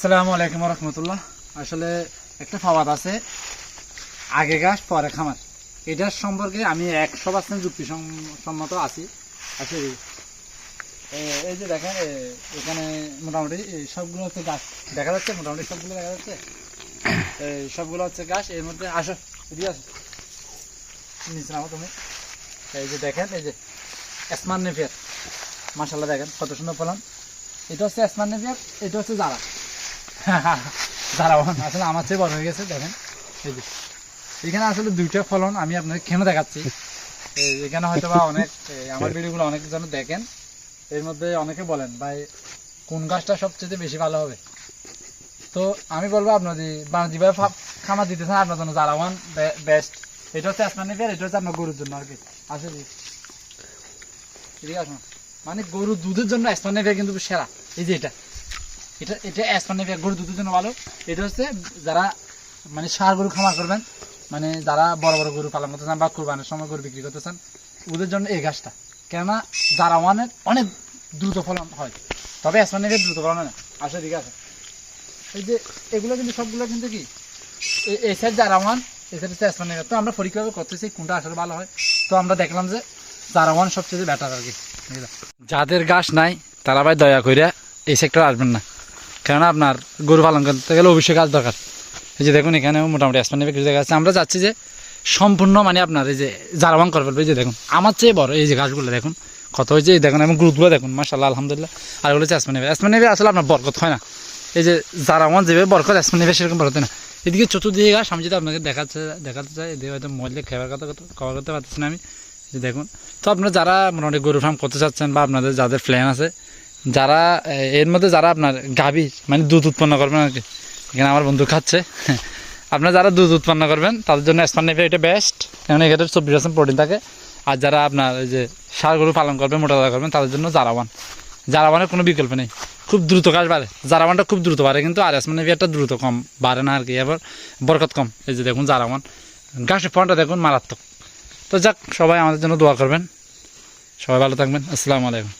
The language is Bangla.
আসসালামু আলাইকুম রহমতুল্লাহ। আসলে একটা ফাওয়াদ আছে, আগে ঘাস পরে খামার, এটার সম্পর্কে আমি 100% যুক্তিসম্মত আছি। আসলে এই যে দেখেন, এখানে মোটামুটি সবগুলো হচ্ছে গাছ দেখা যাচ্ছে, মোটামুটি সবগুলো দেখা যাচ্ছে, সবগুলো হচ্ছে গাছ। এর মধ্যে আসো, এদিকে আসো, নিচে নামো তুমি। এই যে দেখেন, এই যে আসমান নেপিয়ার, মাশাআল্লাহ দেখেন কত সুন্দর ফলন। এটা হচ্ছে আসমান নেপিয়ার, এটা হচ্ছে জারা দাঁড়াবান, আসলে আমার চেয়ে বড় হয়ে গেছে। দেখেন এই যে এখানে আসলে দুইটা ফলন আমি আপনাকে কেন দেখাচ্ছি। এখানে হয়তো বা অনেক আমার ভিডিওগুলো অনেকজন দেখেন, এর মধ্যে অনেকে বলেন ভাই কোন গাছটা সবচেয়ে বেশি ভালো হবে। তো আমি বলবো আপনার যেভাবে খামার দিতেছেন আপনার জন্য জারাওয়ান বেস্ট। এটা হচ্ছে আসমানি ফের, এটা হচ্ছে আপনার গরুর জন্য আর কি। আসলে ঠিক আছে, মানে গরুর দুধের জন্য আসমানি ফের কিন্তু সেরা। এই যে এটা এটা এটা আসমানি ফের গরুর দুধের জন্য ভালো। এটা হচ্ছে যারা মানে ষাঁড় গরু খামার করবেন, মানে যারা বড় বড় গরু পালন করতে চান বা কুরবানির সময় গরু বিক্রি করতে চান, ওদের জন্য এই গাছটা। কেননা জারাওয়ানের অনেক দ্রুত ফলন হয়, তবে আসমানি ফের দ্রুত ফলন হয় না। আসলে ঠিক আছে, এই যে এগুলো কিন্তু সবগুলো কিন্তু কি এই সাইড জারাওয়ান, এই সাইড হচ্ছে আসমানি ফের। তো আমরা পরীক্ষা করতেছি কোনটা আসলে ভালো হয়। তো আমরা দেখলাম যে জারাওয়ান সবচেয়ে বেটার আর কি। যাদের গাছ নাই তারা ভাই দয়া কইরা এই সেক্টর আসবেন না, কেননা আপনার গরু পালন করতে গেলে অবশ্যই গাছ দরকার। এই যে দেখুন এখানে মোটামুটি আসমানি ফের কিছু দেখা যাচ্ছে। আমরা যাচ্ছি যে সম্পূর্ণ মানে আপনার এই যে জারাওয়ান করে ফেলবে। এই যে দেখুন আমার চেয়ে বড় এই যে গাছগুলো দেখুন কত হয়েছে, দেখুন এবং গ্রুপগুলো দেখুন মাশাআল্লাহ আলহামদুলিল্লাহ। আর ওগুলো হচ্ছে আসমানি ফের। আসমানি ফের আসলে আপনার বরকত হয় না, এই যে জারাওয়ান যেভাবে বরকত, আসমানি ফের সেরকম বরকত হয় না। এদিকে চতুর্দিকে গাছ, আমি যদি আপনাকে দেখাতে চাই, এদিকে হয়তো মহিলা খাবার কথা কভার করতে পারতেছি না আমি। যে দেখুন, তো আপনারা যারা মোটামুটি গরু ফার্ম করতে চাচ্ছেন বা আপনাদের যাদের প্ল্যান আছে, যারা এর মধ্যে যারা আপনার গাভী মানে দুধ উৎপন্ন করবেন আর কি, এখানে আমার বন্ধু খাচ্ছে আপনারা যারা দুধ উৎপন্ন করবেন তাদের জন্য আসমানি ফের এটা বেস্ট, কারণ এখানে 24% প্রোটিন থাকে। আর যারা আপনার এই যে ষাঁড় গরু পালন করবেন, মোটা তাজা করবেন, তাদের জন্য জারাওয়ানের কোনো বিকল্প নেই। খুব দ্রুত গাছ বাড়ে, জারাওয়ানটা খুব দ্রুত বাড়ে, কিন্তু আর আসমানি ফেরটা দ্রুত কম বাড়ে না আর কি। এবার বরকত কম। এই যে দেখুন জারাওয়ান গাছের ফলনটা দেখুন মারাত্মক। তো যাক, সবাই আমাদের জন্য দোয়া করবেন, সবাই ভালো থাকবেন। আসসালামু আলাইকুম।